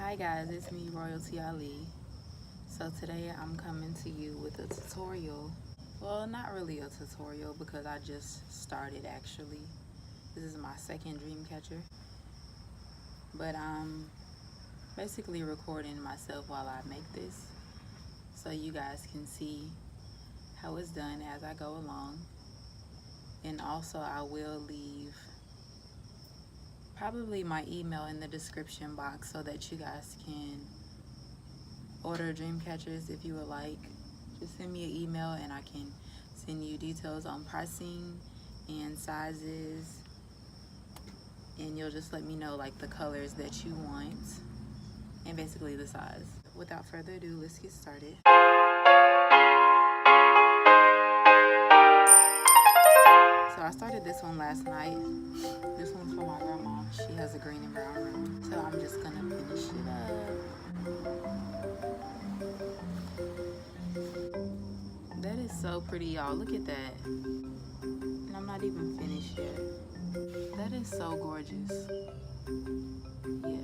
Hi guys, it's me, Royalty Ali. So today I'm coming to you with a tutorial. Well, not really a tutorial because I just started actually. This is my second dream catcher. But I'm basically recording myself while I make this so you guys can see how it's done as I go along. And also I will leave probably my email in the description box so that you guys can order dream catchers if you would like. Just send me an email and I can send you details on pricing and sizes, and you'll just let me know like the colors that you want and basically the size. Without further ado, let's get started. So I started this one last night. This one's for my grandma. She has a green and brown room. So I'm just gonna finish it up. That is so pretty, y'all. Look at that. And I'm not even finished yet. That is so gorgeous. Yeah.